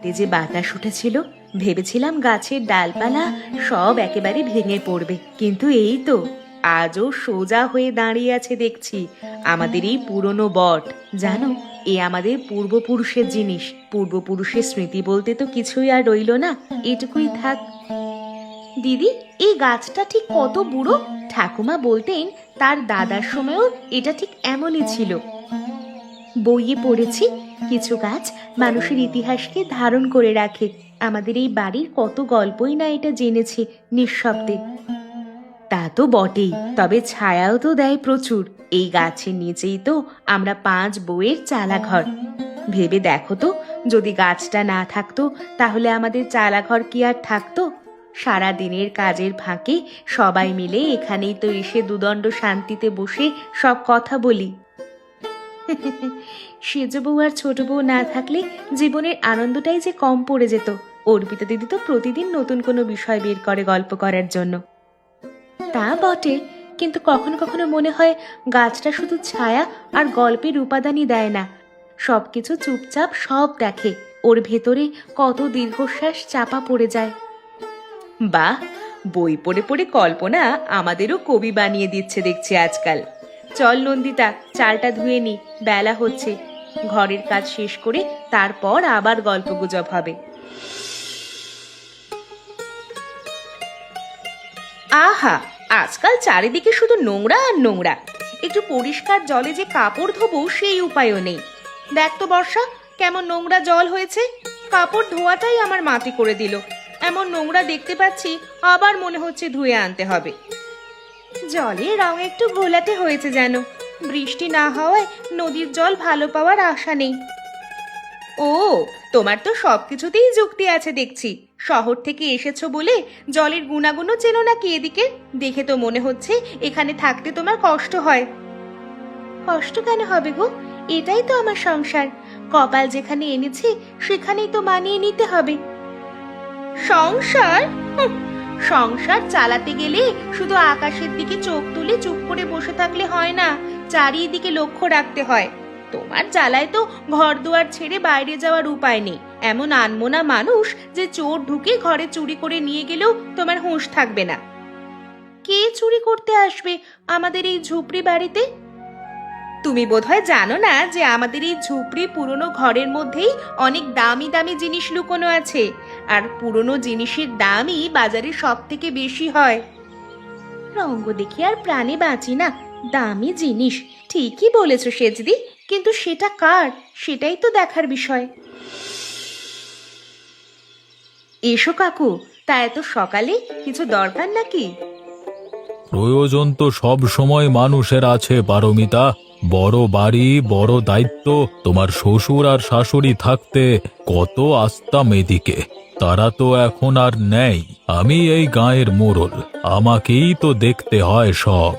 যে বাতাস উঠেছিল, ভেবেছিলাম গাছের ডালপালা সব একেবারে ভেঙে পড়বে, কিন্তু এই তো আজও সোজা হয়ে দাঁড়িয়ে আছে দেখছি আমাদের এই পুরনো বট। জানো, এ আমাদের পূর্বপুরুষের জিনিস। পূর্বপুরুষের স্মৃতি বলতে তো কিছুই আর রইলো না, এটুকুই থাক। দিদি, এই গাছটা ঠিক কত বুড়ো? ঠাকুমা বলতেন তার দাদার সময়ও এটা ঠিক এমনই ছিল। বইয়ে পড়েছি, কিছু গাছ মানুষের ইতিহাসকে ধারণ করে রাখে। আমাদের এই বাড়ির কত গল্পই না এটা জেনেছি নিঃশব্দে। তা তো বটেই, তবে ছায়াও তো দেয় প্রচুর। এই গাছের নিচেই তো আমরা 5 বউয়ের চালাঘর। ভেবে দেখো তো, যদি গাছটা না থাকতো তাহলে আমাদের চালাঘর কি আর থাকতো? সারা দিনের কাজের ফাঁকে সবাই মিলে এখানেই তো এসে দুদণ্ড শান্তিতে বসে সব কথা বলি। সেজ বউ আর ছোট বউ না থাকলে জীবনের আনন্দটাই যে কম পড়ে যেত। অর্পিতা দিদি তো প্রতিদিন নতুন কোনো বিষয় বের করে গল্প করার জন্য। তা বটে, কিন্তু কখনো কখনো মনে হয় গাছটা শুধু ছায়া আর গল্পের উপাদানই দেয় না, সবকিছু চুপচাপ সব দেখে। ওর ভেতরে কত দীর্ঘশ্বাস চাপা পড়ে যায়। বাহ, বই পড়ে পড়ে কল্পনা আমাদেরও কবি বানিয়ে দিচ্ছে দেখছি আজকাল। চল নন্দিতা, চালটা ধুয়ে নি, বেলা হচ্ছে। ঘরের কাজ শেষ করে তারপর আবার গল্পগুজব হবে। আহা, আজকাল চারিদিকে শুধু নোংরা আর নোংরা। একটু পরিষ্কার জলে যে কাপড় ধোবো সেই উপায়ও নেই। দেখ তো বর্ষা, কেমন নোংরা জল হয়েছে। কাপড় ধোয়াটাই আমার মাটি করে দিল। এমন নোংরা দেখতে পাচ্ছি, আবার মনে হচ্ছে ধুয়ে আনতে হবে। জলের রং একটু ঘোলাটে হয়েছে যেন। বৃষ্টি না হওয়ায় নদীর জল ভালো পাওয়ার আশা নেই। ও, তোমার তো সবকিছুতেই যুক্তি আছে দেখছি। শহর থেকে এসেছো বলে জলের গুণাগুণও চেনো নাকি এদিকে? দেখে তো মনে হচ্ছে এখানে থাকতে তোমার কষ্ট হয়। কষ্ট কেন হবে গো? এটাই তো আমার সংসার। কপাল যেখানে এনেছি সেখানেই তো মানিয়ে নিতে হবে। সংসার? সংসার চালাতে গেলে শুধু আকাশের দিকে চোখ তুলে চুপ করে বসে থাকলে হয় না, চারিদিকে লক্ষ্য রাখতে হয়। তোমার জ্বালায় তো ঘর দুয়ার ছেড়ে বাইরে যাওয়ার উপায় নেই। এমন আনমনা মানুষ যে চোর ঢুকে ঘরে চুরি করে নিয়ে গেলেও তোমার হুঁশ থাকবে না। কে চুরি করতে আসবে আমাদের এই ঝুপড়ি বাড়িতে? তুমি বোধহয় জানো না যে আমাদের এই ঝুপড়ি পুরনো ঘরের মধ্যেই অনেক দামি দামি জিনিস লুকোনো আছে, আর পুরনো জিনিসের দামই বাজারে সব থেকে বেশি হয়। রঙ্গ দেখি আর প্রাণে বাঁচি না। দামি জিনিস, ঠিকই বলেছো সেজদি, কিন্তু সেটা কার, সেটাই তো দেখার বিষয়। এসো কাকু, তা এত সকালে কিছু দরকার নাকি? প্রয়োজন তো সব সময় মানুষের আছে পারমিতা। বড় বাড়ি, বড় দায়িত্ব। তোমার শ্বশুর আর শাশুড়ি থাকতে কত আসতাম এদিকে, তারা তো এখন আর নেই। আমি এই গাঁয়ের মোড়ল, আমাকেই তো দেখতে হয় সব।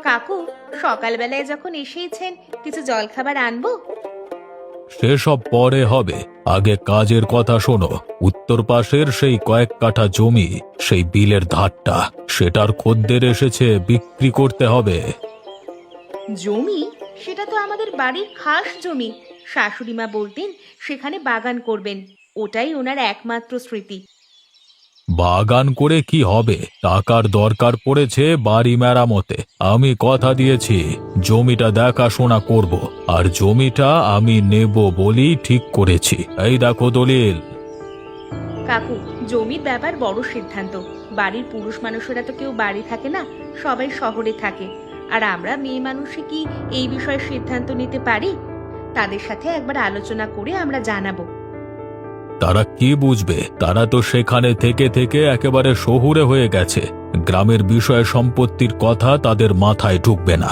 কাকু, সকালবেলায় যখন এসেইছেন, কিছু জলখাবার আনবো? সেসব পরে হবে, আগে কাজের কথা শোনো। উত্তর পাশের সেই কয়েক কাঠা জমি, সেই বিলের ধারটা, সেটার খদ্দের এসেছে, বিক্রি করতে হবে। জমি? সেটা তো আমাদের বাড়ির খাস জমি। শাশুড়ি মা বলতেন সেখানে বাগান করবেন, ওটাই ওনার একমাত্র স্মৃতি। বাগান করে কি হবে? টাকার দরকার পড়েছে বাড়ি মেরামতে। আমি কথা দিয়েছি জমিটা দেখাশোনা করব, আর জমিটা আমি নেব বলেই ঠিক করেছি। এই দেখো দলিল। কাকু, জমির ব্যাপার বড় সিদ্ধান্ত। বাড়ির পুরুষ মানুষেরা তো কেউ বাড়ি থাকে না, সবাই শহরে থাকে। আর আমরা মেয়ে মানুষে কি এই বিষয়ে সিদ্ধান্ত নিতে পারি? তাদের সাথে একবার আলোচনা করে আমরা জানাবো। তারা কি বুঝবে? তারা তো সেখানে থেকে থেকে একেবারে শহুরে হয়ে গেছে। গ্রামের বিষয় সম্পত্তির কথা তাদের মাথায় ঢুকবে না।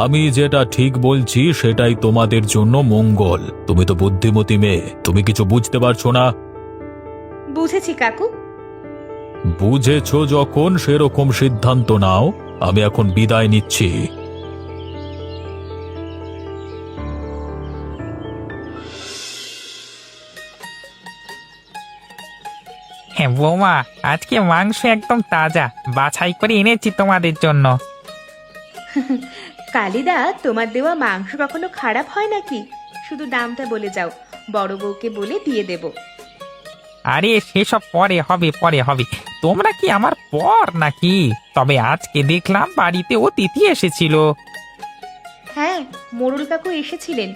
আমি যেটা ঠিক বলছি সেটাই তোমাদের জন্য মঙ্গল। তুমি তো বুদ্ধিমতী মেয়ে, তুমি কিছু বুঝতে পারছো না? বুঝেছি কাকু। বুঝেছো যখন, সেরকম সিদ্ধান্ত নাও। আমি এখন বিদায় নিচ্ছি। হ্যাঁ বৌমা, আজকে মাংস একদম তাজা, বাছাই করে এনেছি তোমাদের জন্য। কালিদা, তোমার দেওয়া মাংস কখনো খারাপ হয় নাকি? শুধু দামটা বলে যাও, বড় বউকে বলে দিয়ে দেব। আরে সেসব পরে হবে, পরে হবে। তোমরা কি আমার পর নাকি? তবে আজকে দেখলাম বাড়িতে অতিথি এসেছিল। হ্যাঁ, মোড়ল কাকু এসেছিলেন।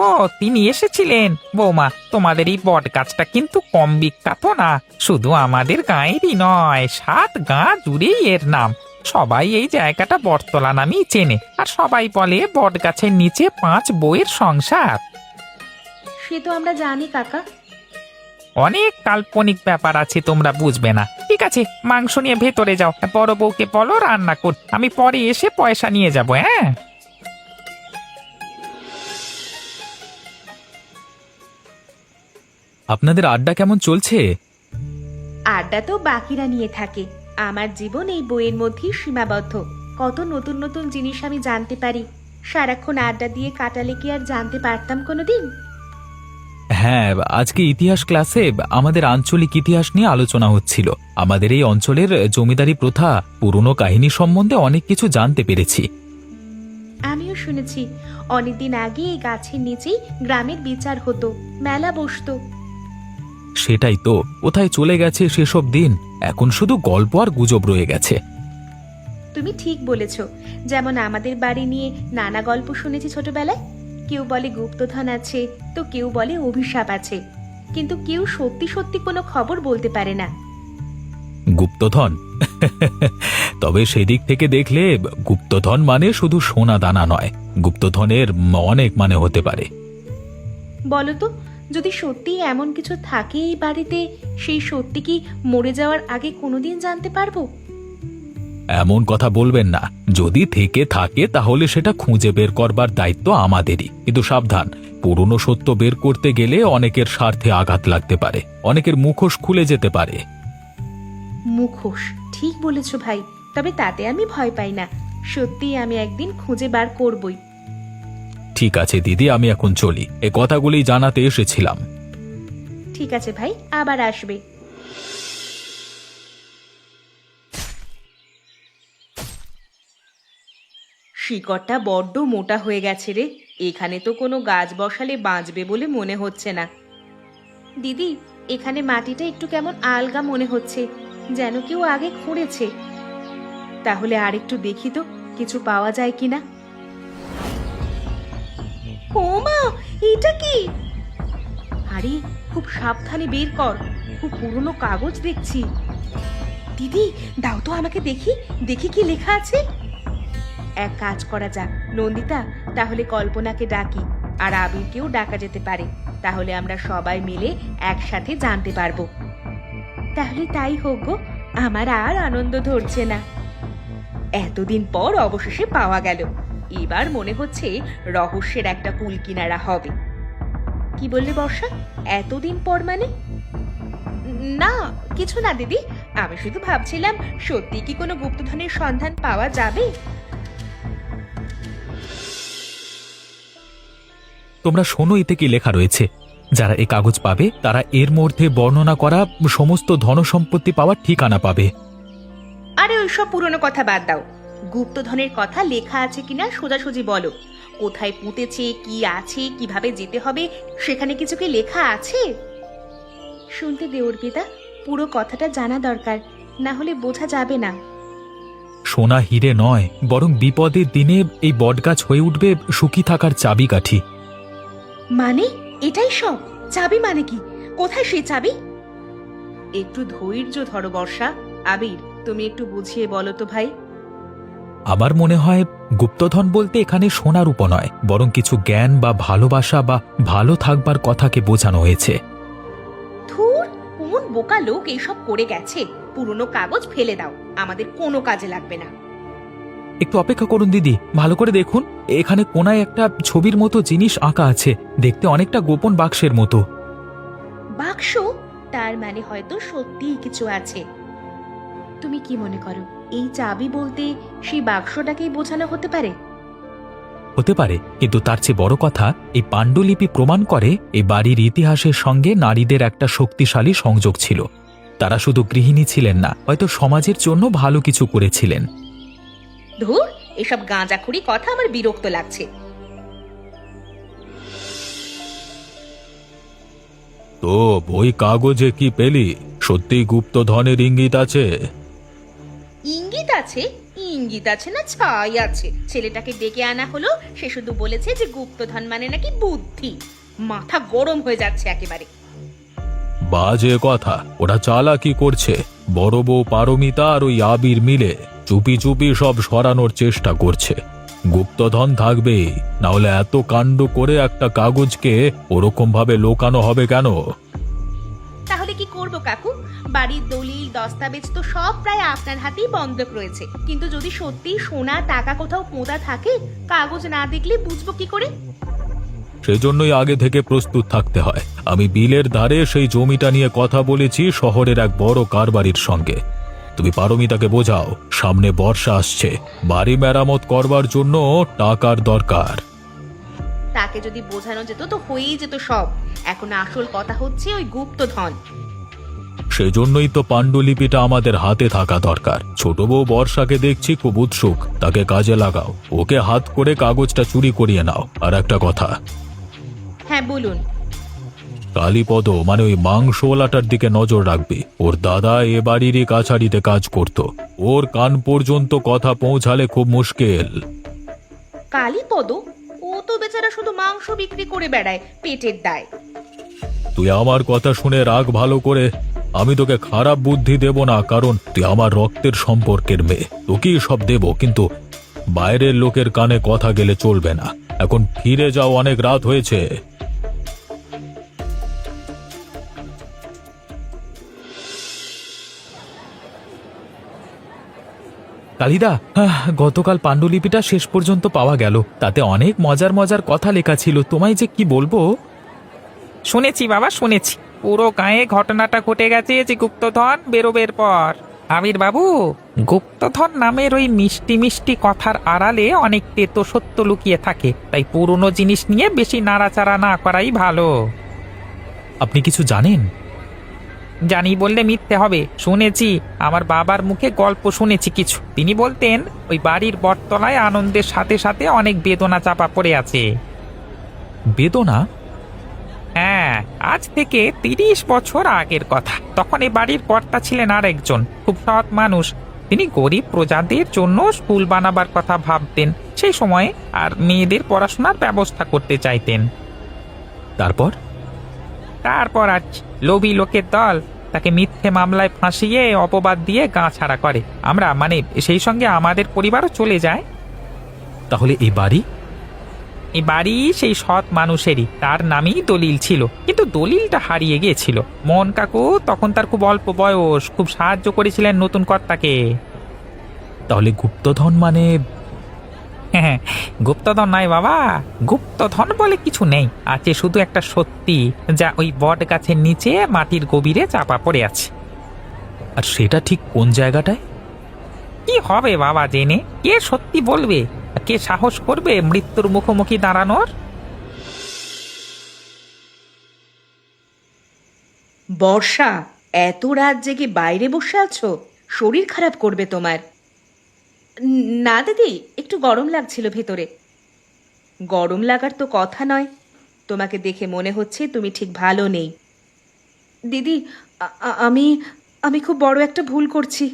ও, তিনি এসেছিলেন। বৌমা, তোমাদের এই বট গাছটা কিন্তু কম বিখ্যাত না। শুধু আমাদের গাঁয়েরই নয়, 7 গাঁ জুড়েই এর নাম। সবাই এই জায়গাটা বটতলা নামেই চেনে, আর সবাই বলে বট গাছের নিচে 5 বউয়ের সংসার। সে তো আমরা জানি কাকা। অনেক কাল্পনিক ব্যাপার আছে, তোমরা বুঝবে না। ঠিক আছে, মাংস নিয়ে ভেতরে যাও, বড় বউকে বলো রান্না কর। আমি পরে এসে পয়সা নিয়ে যাব। হ্যাঁ, আপনাদের আড্ডা কেমন চলছে? আড্ডা তো বাকিরা নিয়ে থাকে, আমার জীবন এই বইয়ের মধ্যেই সীমাবদ্ধ। কত নতুন নতুন জিনিস আমি জানতে পারি। সারাক্ষণ আড্ডা দিয়ে কাটালে কি আর জানতে পারতাম কোনোদিন? হ্যাঁ, আজকে ইতিহাস ক্লাসে আমাদের আঞ্চলিক ইতিহাস নিয়ে আলোচনা হচ্ছিল। আমাদের এই অঞ্চলের জমিদারি প্রথা, পুরনো কাহিনী সম্বন্ধে অনেক কিছু জানতে পেরেছি। আমিও শুনেছি অনেকদিন আগে এই গাছের নিচেই গ্রামের বিচার হতো, মেলা বসতো। সেটাই তো, কোথায় চলে গেছে সেসব দিন? এখন শুধু গল্প আর গুজব রয়ে গেছে। তুমি ঠিক বলেছ। যেমন আমাদের বাড়ি নিয়ে নানা গল্প শুনেছি ছোটবেলায়। কেউ বলে গুপ্তধন আছে, তো কেউ বলে অভিশাপ আছে, কিন্তু কেউ সত্যি সত্যি কোনো খবর বলতে পারে না। গুপ্তধন? তবে সেদিক থেকে দেখলে গুপ্তধন মানে শুধু সোনা দানা নয়, গুপ্তধনের অনেক মানে হতে পারে। বলো তো, যদি সত্যি এমন কিছু থাকে এই বাড়িতে, সেই সত্যি কি মরে যাওয়ার আগে কোনোদিন জানতে পারবো? এমন কথা বলবেন না। যদি থেকে থাকে তাহলে সেটা খুঁজে বের করবার দায়িত্ব আমাদেরই। কিন্তু সাবধান, পুরনো সত্য বের করতে গেলে অনেকের স্বার্থে আঘাত লাগতে পারে, অনেকের মুখোশ খুলে যেতে পারে। মুখোশ? ঠিক বলেছ ভাই, তবে তাতে আমি ভয় পাই না। সত্যি আমি একদিন খুঁজে বার করবই। ঠিক আছে দিদি, আমি এখন চলি। এ কথাগুলি জানাতে এসেছিলাম। ঠিক আছে ভাই, আবার আসবে। শিকড়টা বড্ড মোটা হয়ে গেছে রে। এখানে তো কোনো গাছ বসালে বাঁচবে বলে মনে হচ্ছে না। দিদি, এখানে মাটিটা একটু কেমন আলগা মনে হচ্ছে, যেন কেউ আগে খুঁড়েছে। তাহলে আর একটু দেখি তো কিছু পাওয়া যায় কিনা। ও মা, এটা কি? আরে খুব সাবধানে বের কর, খুব পুরনো কাগজ দেখছি। দিদি দাও তো আমাকে দেখি, দেখি কি লেখা আছে। এক কাজ করা যাক নন্দিতা, তাহলে কল্পনাকে ডাকি, আর আবিরকেও ডাকা যেতে পারে। তাহলে আমরা সবাই মিলে একসাথে জানতে পারবো। তাহলে তাই হোক গো, আমার আর আনন্দ ধরছে না। এতদিন পর অবশেষে পাওয়া গেল। এবার মনে হচ্ছে রহস্যের একটা কুল কিনারা হবে। কি বললে বর্ষা? এতদিন পর মানে? না কিছু না দিদি, আমি শুধু ভাবছিলাম সত্যি কি কোনো গুপ্তধনের সন্ধান পাওয়া যাবে। তোমরা শোনো, এতে কি লেখা রয়েছে। যারা এই কাগজ পাবে তারা এর মধ্যে বর্ণনা করা সমস্ত ধনসম্পত্তি পাওয়ার ঠিকানা পাবে। আরে ওইসব পুরনো কথা বাদ দাও। গুপ্তধনের কথা লেখা আছে কিনা সোজাসুজি বলো। কোথায় পুঁতেছে, কি আছে, কিভাবে যেতে হবে, সেখানে কিছু কি লেখা আছে? শুনতে দে অর্পিতা, পুরো কথাটা জানা দরকার, না হলে বোঝা যাবে না। সোনা হিরে নয়, বরং বিপদের দিনে এই বটগাছ হয়ে উঠবে সুখী থাকার চাবিকাঠি। মানে এটাই সব? চাবি মানে কি? কোথায় সেই চাবি? একটু ধৈর্য ধরো বর্ষা। আবির, তুমি একটু বুঝিয়ে বলো তো ভাই। আমার মনে হয় গুপ্তধন বলতে এখানে সোনার রূপ নয়, বরং কিছু জ্ঞান বা ভালোবাসা বা ভালো থাকবার কথাকে বোঝানো হয়েছে। ধুর, কোন বোকা লোক এইসব করে গেছে। পুরনো কাগজ ফেলে দাও, আমাদের কোনো কাজে লাগবে না। একটু অপেক্ষা করুন দিদি, ভালো করে দেখুন। এখানে কোনায় একটা ছবির মতো জিনিস আঁকা আছে, দেখতে অনেকটা গোপন বাক্সের মতো। বাক্স? তার মানে হয়তো সত্যিই কিছু আছে। তুমি কি মনে করো, এই চাবি বলতে সেই বাক্সটাকেই বোঝানো হতে পারে? হতে পারে, কিন্তু তার চেয়ে বড় কথা, এই পাণ্ডুলিপি প্রমাণ করে এই বাড়ির ইতিহাসের সঙ্গে নারীদের একটা শক্তিশালী সংযোগ ছিল। তারা শুধু গৃহিণী ছিলেন না, হয়তো সমাজের জন্য ভালো কিছু করেছিলেন। ধুর, এসব গাঁজাখুরি কথা আমার বিরক্ত লাগছে। তো ওই কাগজে কি পেলি? সত্যি গুপ্তধনের ইঙ্গিত আছে? ইঙ্গিত আছে? ইঙ্গিত আছে না ছাই আছে? ছেলেটাকে ডেকে আনা হলো, সে শুধু বলেছে যে গুপ্তধন মানে নাকি বুদ্ধি। মাথা গরম হয়ে যাচ্ছে একেবারে। বাজে কথা। ওরা চালাকি করছে। বড় বউ পারমিতা আর ওই আবির মিলে চুপি চুপি সব সরানোর চেষ্টা করছে। গুপ্তধন থাকবে, না হলে এত কাণ্ড করে একটা কাগজকে ওরকম ভাবে লোকানো হবে কেন? তাহলে কি করব কাকু? বাড়ির দলিল দস্তাবেজ তো সব প্রায় আপনার হাতেই বন্ধক রয়েছে, কিন্তু যদি সত্যি সোনা টাকা কোথাও পোঁতা থাকে, কাগজ না দেখলে বুঝবো কি করে? সেজন্যই আগে থেকে প্রস্তুত থাকতে হয়। আমি বিলের ধারে সেই জমিটা নিয়ে কথা বলেছি শহরের এক বড় কারবারির সঙ্গে। তুমি পারমিতাকে বোঝাও, সামনে বর্ষা আসছে, বাড়ি মেরামত করবার জন্য টাকার দরকার। তাকে যদি বোঝানো যেত তো হয়েই যেত সব। এখন আসল কথা হচ্ছে ওই গুপ্তধন। সেজন্যই তো পাণ্ডুলিপিটা আমাদের হাতে থাকা দরকার। ছোট বউ বর্ষাকে দেখছি খুব উৎসুক, তাকে কাজে লাগাও। ওকে হাত করে কাগজটা চুরি করিয়ে নাও। আর একটা কথা, হ্যাঁ বলুন। কালীপদ মানে ওই মাংসওয়ালাটার দিকে নজর রাখবি। ওর দাদা এ বাড়িরই কাছারিতে কাজ করত। ওর কান পর্যন্ত কথা পৌঁছালে খুব মুশকিল। কালীপদ? ও তো বেচারা শুধু মাংস বিক্রি করে বেড়ায় পেটের দায়। তুই আমার কথা শুনে রাখ ভালো করে। আমি তোকে খারাপ বুদ্ধি দেব না, কারণ তুই আমার রক্তের সম্পর্কের মেয়ে। তোকেই সব দেব, কিন্তু বাইরের লোকের কানে কথা গেলে চলবে না। এখন ফিরে যাও, অনেক রাত হয়েছে। কালিদা, গতকাল পাণ্ডুলিপিটা শেষ পর্যন্ত পাওয়া গেল। তাতে অনেক মজার মজার কথা লেখা ছিল। তোমায় যে কি বলবো। শুনেছি বাবা, শুনেছি। পুরো গায়ে ঘটনাটা ঘটে গেছে যে গুপ্তধন বেরোবের পর। আবির বাবু, গুপ্তধন নামের ওই মিষ্টি মিষ্টি কথার আড়ালে অনেক তেতো সত্য লুকিয়ে থাকে। তাই পুরনো জিনিস নিয়ে বেশি নাড়াচাড়া না করাই ভালো। আপনি কিছু জানেন? জানি বললে মিথ্যে হবে। শুনেছি, আমার বাবার মুখে গল্প শুনেছি কিছু। তিনি বলতেন ওই বাড়ির বটতলায় আনন্দের সাথে সাথে অনেক বেদনা চাপা পড়ে আছে। বেদনা? হ্যাঁ, আজ থেকে 30 বছর আগের কথা। তখন এই বাড়ির কর্তা ছিলেন আর একজন খুব সৎ মানুষ। তিনি গরিব প্রজাদের জন্য স্কুল বানাবার কথা ভাবতেন সেই সময়ে, আর মেয়েদের পড়াশোনার ব্যবস্থা করতে চাইতেন। তারপর? তারপর আজ লোভী লোকের দল তাকে মিথ্যে মামলায় ফাঁসিয়ে অপবাদ দিয়ে গা ছাড়া করে। আমরা মানে সেই সঙ্গে আমাদের পরিবারও চলে যায়। তাহলে এই বাড়ি? এই বাড়ি সেই সৎ মানুষেরই, তার নামেই দলিল ছিল, কিন্তু দলিলটা হারিয়ে গিয়েছিল। মোহন কাকু তখন তার খুব অল্প বয়স, খুব সাহায্য করেছিলেন নতুন কর্তাকে। তাহলে গুপ্তধন মানে? হ্যাঁ, গুপ্তধন নয় বাবা, গুপ্তধন বলে কিছু নেই। আছে শুধু একটা সত্যি, যা ওই বট গাছের নিচে মাটির গভীরে চাপা পড়ে আছে। আর সেটা ঠিক কোন জায়গাটায়? কি হবে বাবা জেনে? কে সত্যি বলবে? কে সাহস করবে মৃত্যুর মুখোমুখি দাঁড়ানোর? বর্ষা, এত রাত জেগে বাইরে বসে আছো? শরীর খারাপ করবে তোমার। না দিদি, একটু গরম লাগছিল ভেতরে। গরম লাগার তো কথা নয়। তোমাকে দেখে মনে হচ্ছে তুমি ঠিক ভালো নেই। দিদি, আমি আমি খুব বড় একটা ভুল করছি।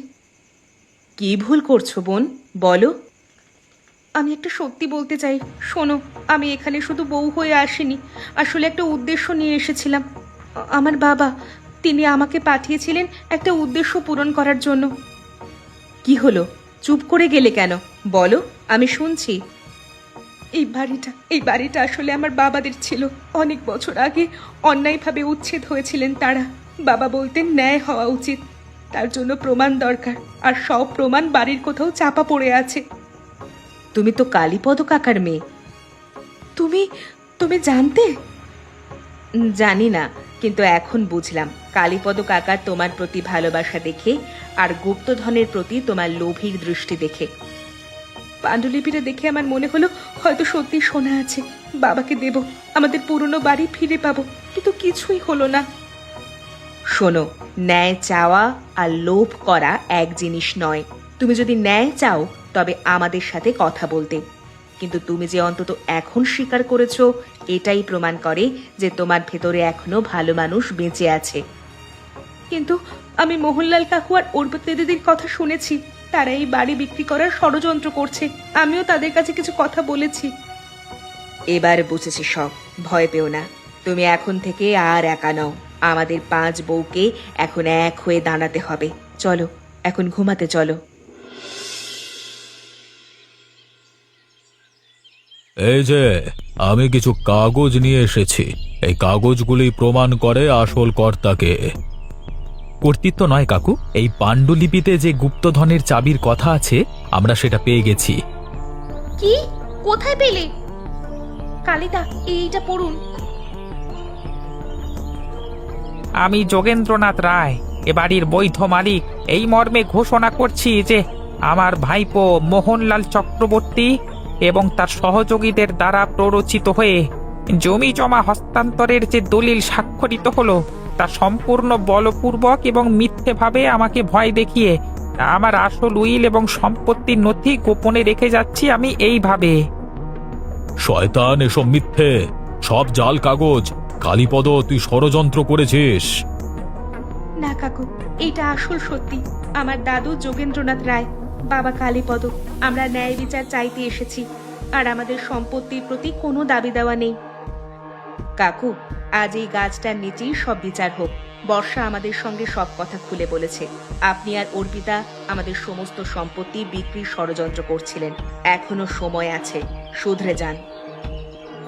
কি ভুল করছো বোন, বলো। আমি একটা সত্যি বলতে চাই। শোনো, আমি এখানে শুধু বউ হয়ে আসিনি, আসলে একটা উদ্দেশ্য নিয়ে এসেছিলাম। আমার বাবা, তিনি আমাকে পাঠিয়েছিলেন একটা উদ্দেশ্য পূরণ করার জন্য। কি হলো, চুপ করে গেলে কেন? বলো, আমি শুনছি। এই বাড়িটা আসলে আমার বাবাদের ছিল। অনেক বছর আগে অন্যায়ভাবে উচ্ছেদ হয়েছিলেন তারা। বাবা বলতেন ন্যায় হওয়া উচিত, তার জন্য প্রমাণ দরকার, আর সব প্রমাণ বাড়ির কোথাও চাপা পড়ে আছে। তুমি তো কালীপদ কাকার মেয়ে। তুমি তুমি জানতে? জানি না, কিন্তু এখন বুঝলাম। কালীপদ কাকার তোমার প্রতি ভালোবাসা দেখে, আর গুপ্তধনের প্রতি তোমার লোভীর দৃষ্টি দেখে। পাণ্ডুলিপিটা দেখে আমার মনে হলো হয়তো সত্যি সোনা আছে, বাবাকে দেব, আমাদের পুরনো বাড়ি ফিরে পাবো, কিন্তু কিছুই হলো না। শোনো, ন্যায় চাওয়া আর লোভ করা এক জিনিস নয়। তুমি যদি ন্যায় চাও তবে আমাদের সাথে কথা বলতে, কিন্তু তুমি যে অন্তত এখন স্বীকার করেছো, এটাই প্রমাণ করে যে তোমার ভেতরে এখনো ভালো মানুষ বেঁচে আছে। কিন্তু আমি মোহনলাল কাকু আর অর্পিতা দিদির কথা শুনেছি, তারা এই বাড়ি বিক্রি করার ষড়যন্ত্র করছে। আমিও তাদের কাছে কিছু কথা বলেছি। এবার বুঝেছি সব, ভয় পেও না। তুমি এখন থেকে আর একা নও, আমাদের 5 বউকে এখন এক হয়ে দাঁড়াতে হবে। চলো এখন ঘুমাতে চলো। এই যে আমি কিছু কাগজ নিয়ে এসেছি, এই কাগজগুলি প্রমাণ করে আসল কর্তাকে। কর্তৃত্ব নয় কাকু, এই পাণ্ডুলিপিতে যে গুপ্তধনের চাবির কথা আছে আমরা সেটা পেয়ে গেছি। কি? কোথায় পেলে? কালিদা, এইটা পড়ুন। আমি যোগেন্দ্রনাথ রায়, এ বাড়ির বৈধ মালিক, এই মর্মে ঘোষণা করছি যে আমার ভাইপো মোহনলাল চক্রবর্তী এবং তার সহযোগীদের দ্বারা প্ররোচিত হয়ে জমি জমা হস্তান্তরের যে দলিল স্বাক্ষরিত হলো তা সম্পূর্ণ বলপূর্বক এবং মিথ্যেভাবে আমাকে ভয় দেখিয়ে আমার আসল উইল এবং সম্পত্তির নথি গোপনে রেখে যাচ্ছি আমি এইভাবে। শয়তান, এসব মিথ্যে, সব জাল কাগজ। কালীপদ, তুই ষড়যন্ত্র করেছিস। না কাকু, এটা আসল সত্যি। আমার দাদু যোগেন্দ্রনাথ রায়, বাবা কালীপদ, আমরা ন্যায় বিচার চাইতে এসেছি। আর আমাদের সম্পত্তির প্রতি কোনো দাবি দেওয়া নেই। কাকু, আজ এই গাছটার নিচেই সব বিচার হোক। বর্ষা আমাদের সঙ্গে সব কথা খুলে বলেছে। আপনি আর অর্পিতা আমাদের সমস্ত সম্পত্তি বিক্রির ষড়যন্ত্র করছিলেন। এখনো সময় আছে, শুধরে যান।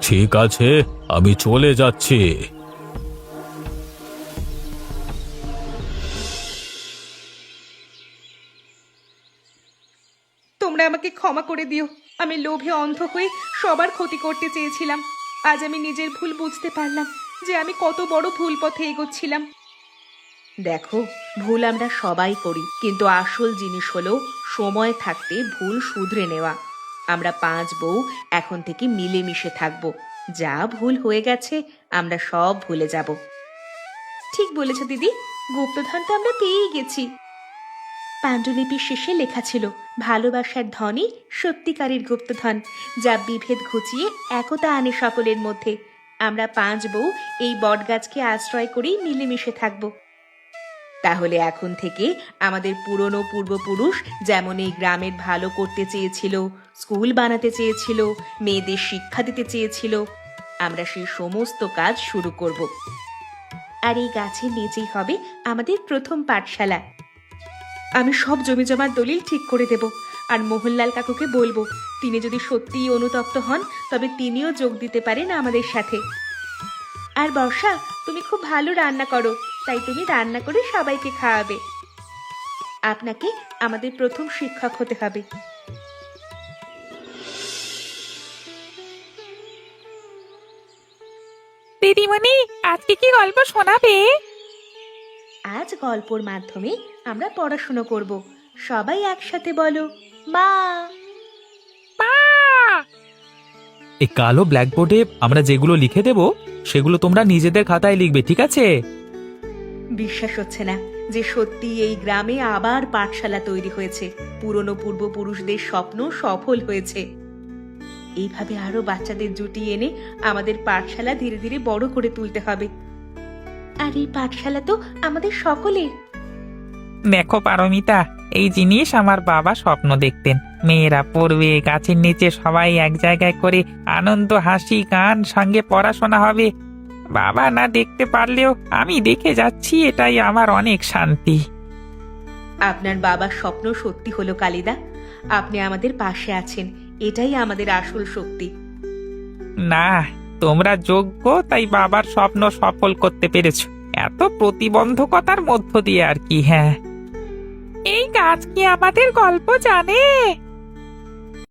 ঠিক আছে, আমি চলে যাচ্ছি। তোমরা আমাকে ক্ষমা করে দিও। আমি লোভে অন্ধ হয়ে সবার ক্ষতি করতে চেয়েছিলাম। আজ আমি নিজের ভুল বুঝতে পারলাম যে আমি কত বড় ভুল পথে এগোচ্ছিলাম। দেখো, ভুল আমরা সবাই করি, কিন্তু আসল জিনিস হলো সময় থাকতে ভুল শুধরে নেওয়া। আমরা 5 বউ এখন থেকে মিলেমিশে থাকবো। যা ভুল হয়ে গেছে আমরা সব ভুলে যাব। ঠিক বলেছ দিদি, গুপ্তধন তো আমরা পেয়েই গেছি। পাণ্ডুলিপির শেষে লেখা ছিল, ভালোবাসার ধনই সত্যিকারের গুপ্তধন, যা বিভেদ ঘুচিয়ে একতা আনে সকলের মধ্যে। আমরা 5 বউ এই বটগাছকে আশ্রয় করেই মিলেমিশে থাকব। তাহলে এখন থেকে আমাদের পুরনো পূর্বপুরুষ যেমন এই গ্রামের ভালো করতে চেয়েছিল, স্কুল বানাতে চেয়েছিল, মেয়েদের শিক্ষা দিতে চেয়েছিল, আমরা সেই সমস্ত কাজ শুরু করব। আর এই গাছের নিচেই হবে আমাদের প্রথম পাঠশালা। আমি সব জমি জমার দলিল ঠিক করে দেব। আর মোহনলাল কাকুকে বলবো, তিনি যদি সত্যিই অনুতপ্ত হন তবে তিনিও যোগ দিতে পারেন আমাদের সাথে। আর বর্ষা, তুমি খুব ভালো রান্না করো, তাই তুমি রান্না করে সবাইকে খাওয়াবে। আপনাকে আমাদের প্রথম শিক্ষক হতে হবে। দিদিমণি, আজকে কি গল্প শোনাবে? আজ গল্পর মাধ্যমে আমরা পড়াশোনা করব। সবাই একসাথে বলো, মা। মা! এই কালো ব্ল্যাকবোর্ডে আমরা যেগুলো লিখে দেব সেগুলো তোমরা নিজেদের খাতায় লিখবে, ঠিক আছে? বিশ্বাস হচ্ছে না যে সত্যি এই গ্রামে আবার পাঠশালা তৈরি হয়েছে। পুরনো পূর্বপুরুষদের স্বপ্ন সফল হয়েছে। এইভাবে আরো বাচ্চাদের জুটিয়ে এনে আমাদের পাঠশালা ধীরে ধীরে বড় করে তুলতে হবে। আর এই পাঠশালা তো আমাদের সকলের। দেখো পারমিতা, এই জিনিস আমার বাবা স্বপ্ন দেখতেন। মেয়েরা পড়বে, গাছের নিচে সবাই এক জায়গায় করে আনন্দ, হাসি, গান, সঙ্গে পড়াশোনা হবে। বাবা না দেখতে পারলেও আমি দেখে যাচ্ছি, এটাই আমার অনেক শান্তি। আপনার বাবার স্বপ্ন সত্যি হলো কালিদা। আপনি আমাদের পাশে আছেন, এটাই আমাদের আসল শক্তি। না, তোমরা যোগ্য, তাই বাবার স্বপ্ন সফল করতে পেরেছো। এত প্রতিবন্ধকতার মধ্য দিয়ে আর কি। হ্যাঁ, এই গাছ কি আমাদের গল্প জানে?